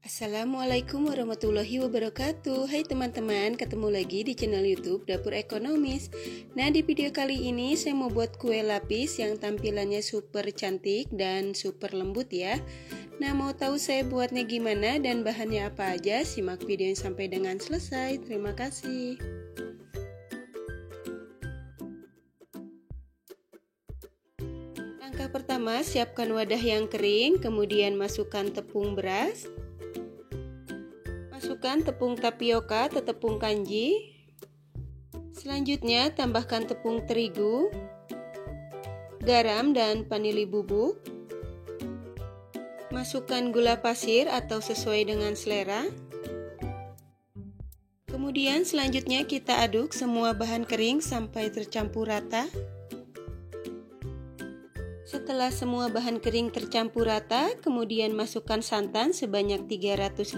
Assalamualaikum warahmatullahi wabarakatuh. Hai teman-teman, ketemu lagi di channel YouTube Dapur Ekonomis. Nah, di video kali ini saya mau buat kue lapis yang tampilannya super cantik dan super lembut ya. Nah, mau tahu saya buatnya gimana dan bahannya apa aja? Simak videonya sampai dengan selesai. Terima kasih. Langkah pertama, siapkan wadah yang kering, kemudian masukkan tepung beras. Masukkan tepung tapioka atau tepung kanji. Selanjutnya tambahkan tepung terigu, garam dan vanili bubuk. Masukkan gula pasir atau sesuai dengan selera. Kemudian selanjutnya kita aduk semua bahan kering sampai tercampur rata. Setelah semua bahan kering tercampur rata, kemudian masukkan santan sebanyak 350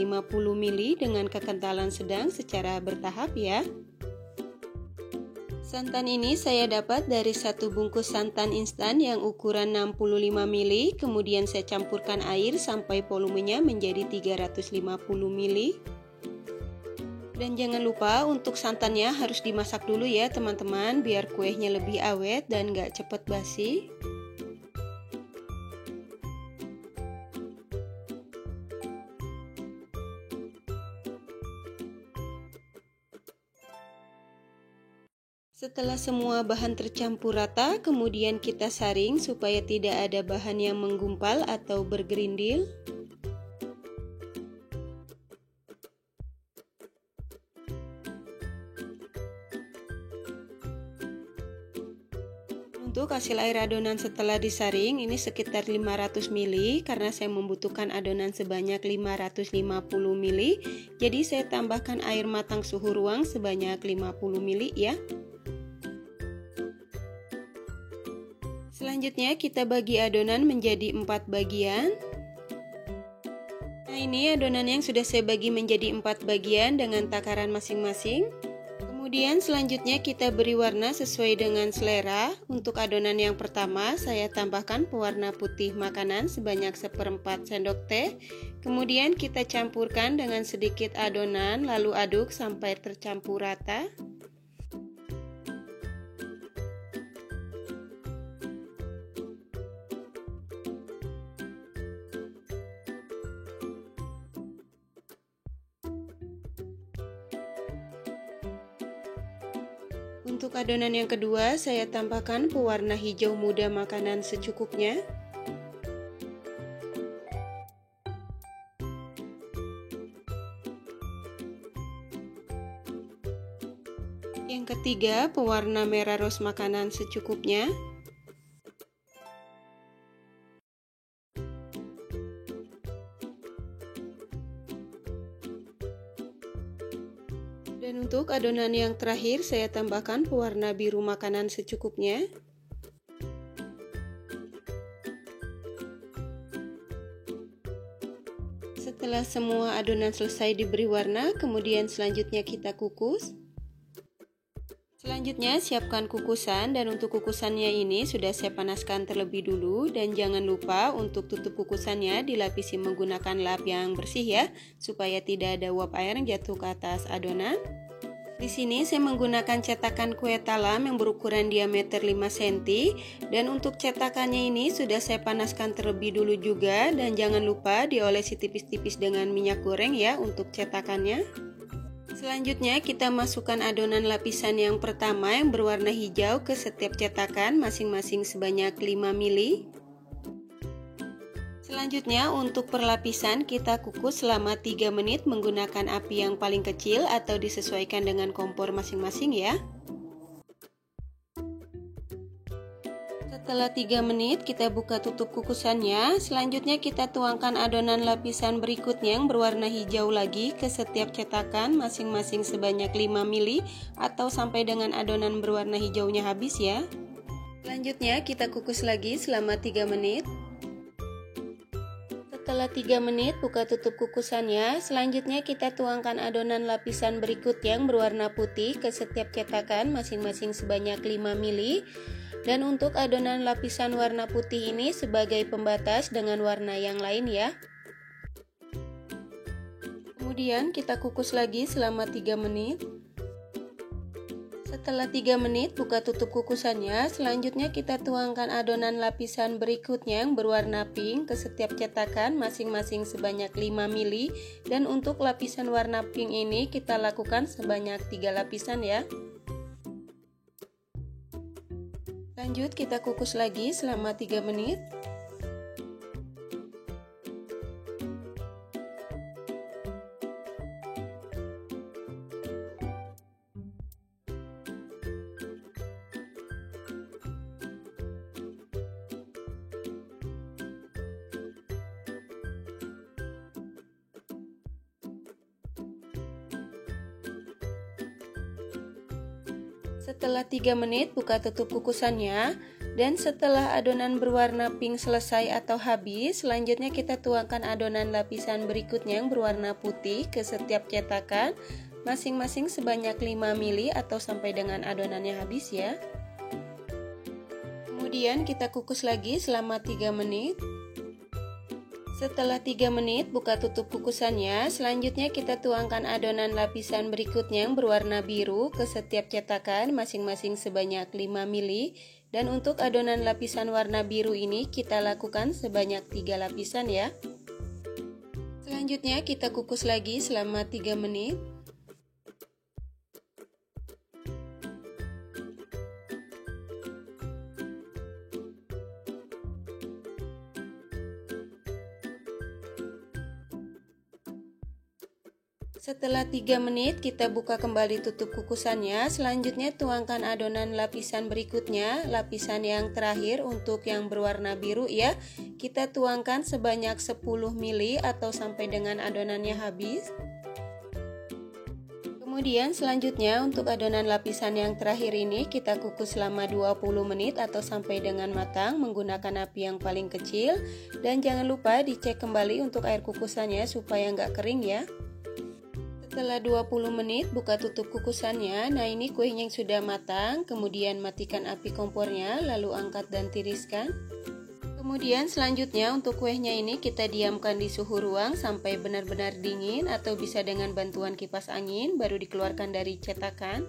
ml dengan kekentalan sedang secara bertahap ya. Santan ini saya dapat dari satu bungkus santan instan yang ukuran 65 ml, kemudian saya campurkan air sampai volumenya menjadi 350 ml. Dan jangan lupa untuk santannya harus dimasak dulu ya teman-teman, biar kuenya lebih awet dan gak cepat basi. Setelah semua bahan tercampur rata, kemudian kita saring supaya tidak ada bahan yang menggumpal atau bergerindil. Untuk hasil air adonan setelah disaring ini sekitar 500 ml karena saya membutuhkan adonan sebanyak 550 ml. Jadi saya tambahkan air matang suhu ruang sebanyak 50 ml ya. Selanjutnya kita bagi adonan menjadi 4 bagian. Nah, ini adonan yang sudah saya bagi menjadi 4 bagian dengan takaran masing-masing. Kemudian selanjutnya kita beri warna sesuai dengan selera. Untuk adonan yang pertama saya tambahkan pewarna putih makanan sebanyak 1/4 sendok teh. Kemudian kita campurkan dengan sedikit adonan lalu aduk sampai tercampur rata. Untuk adonan yang kedua, saya tambahkan pewarna hijau muda makanan secukupnya. Yang ketiga, pewarna merah rose makanan secukupnya. Dan untuk adonan yang terakhir saya tambahkan pewarna biru makanan secukupnya. Setelah semua adonan selesai diberi warna, kemudian selanjutnya kita kukus. Selanjutnya siapkan kukusan, dan untuk kukusannya ini sudah saya panaskan terlebih dulu, dan jangan lupa untuk tutup kukusannya dilapisi menggunakan lap yang bersih ya, supaya tidak ada uap air yang jatuh ke atas adonan. Di sini saya menggunakan cetakan kue talam yang berukuran diameter 5 cm, dan untuk cetakannya ini sudah saya panaskan terlebih dulu juga, dan jangan lupa diolesi tipis-tipis dengan minyak goreng ya untuk cetakannya. Selanjutnya kita masukkan adonan lapisan yang pertama yang berwarna hijau ke setiap cetakan masing-masing sebanyak 5 ml. Selanjutnya untuk perlapisan kita kukus selama 3 menit menggunakan api yang paling kecil atau disesuaikan dengan kompor masing-masing ya. Setelah 3 menit kita buka tutup kukusannya. Selanjutnya kita tuangkan adonan lapisan berikutnya yang berwarna hijau lagi ke setiap cetakan masing-masing sebanyak 5 ml atau sampai dengan adonan berwarna hijaunya habis ya. Selanjutnya kita kukus lagi selama 3 menit. Setelah 3 menit buka tutup kukusannya. Selanjutnya kita tuangkan adonan lapisan berikut yang berwarna putih ke setiap cetakan masing-masing sebanyak 5 ml. Dan untuk adonan lapisan warna putih ini sebagai pembatas dengan warna yang lain ya. Kemudian kita kukus lagi selama 3 menit. Setelah 3 menit, buka tutup kukusannya. Selanjutnya kita tuangkan adonan lapisan berikutnya yang berwarna pink ke setiap cetakan masing-masing sebanyak 5 ml. Dan untuk lapisan warna pink ini kita lakukan sebanyak 3 lapisan ya. Lanjut kita kukus lagi selama 3 menit. Setelah 3 menit, buka tutup kukusannya. Dan setelah adonan berwarna pink selesai atau habis, selanjutnya kita tuangkan adonan lapisan berikutnya yang berwarna putih ke setiap cetakan, masing-masing sebanyak 5 ml atau sampai dengan adonannya habis ya. Kemudian kita kukus lagi selama 3 menit. Setelah 3 menit, buka tutup kukusannya. Selanjutnya kita tuangkan adonan lapisan berikutnya yang berwarna biru ke setiap cetakan masing-masing sebanyak 5 ml. Dan untuk adonan lapisan warna biru ini kita lakukan sebanyak 3 lapisan ya. Selanjutnya kita kukus lagi selama 3 menit. Setelah 3 menit kita buka kembali tutup kukusannya. Selanjutnya tuangkan adonan lapisan berikutnya, lapisan yang terakhir untuk yang berwarna biru ya. Kita tuangkan sebanyak 10 ml atau sampai dengan adonannya habis. Kemudian selanjutnya untuk adonan lapisan yang terakhir ini kita kukus selama 20 menit atau sampai dengan matang menggunakan api yang paling kecil. Dan jangan lupa dicek kembali untuk air kukusannya supaya nggak kering ya. Setelah 20 menit, buka tutup kukusannya. Nah, ini kuenya yang sudah matang. Kemudian matikan api kompornya, lalu angkat dan tiriskan. Kemudian selanjutnya untuk kuenya ini kita diamkan di suhu ruang sampai benar-benar dingin atau bisa dengan bantuan kipas angin, baru dikeluarkan dari cetakan.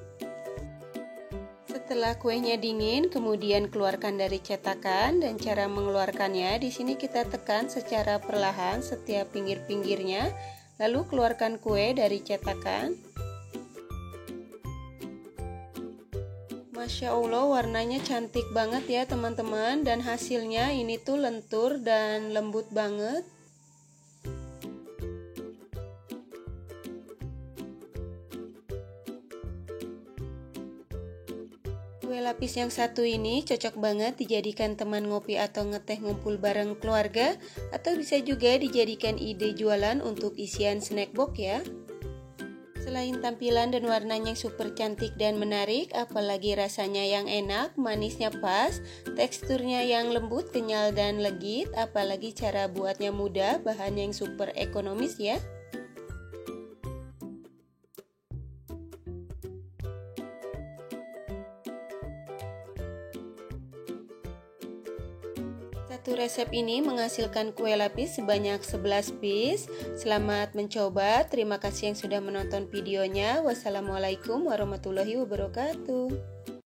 Setelah kuenya dingin, kemudian keluarkan dari cetakan, dan cara mengeluarkannya di sini kita tekan secara perlahan setiap pinggir-pinggirnya. Lalu keluarkan kue dari cetakan. Masya Allah, warnanya cantik banget ya teman-teman. Dan hasilnya ini tuh lentur dan lembut banget. Kue lapis yang satu ini cocok banget dijadikan teman ngopi atau ngeteh ngumpul bareng keluarga, atau bisa juga dijadikan ide jualan untuk isian snack box ya. Selain tampilan dan warnanya yang super cantik dan menarik, apalagi rasanya yang enak, manisnya pas, teksturnya yang lembut, kenyal dan legit, apalagi cara buatnya mudah, bahannya yang super ekonomis ya. Satu resep ini menghasilkan kue lapis sebanyak 11 piece. Selamat mencoba. Terima kasih yang sudah menonton videonya. Wassalamualaikum warahmatullahi wabarakatuh.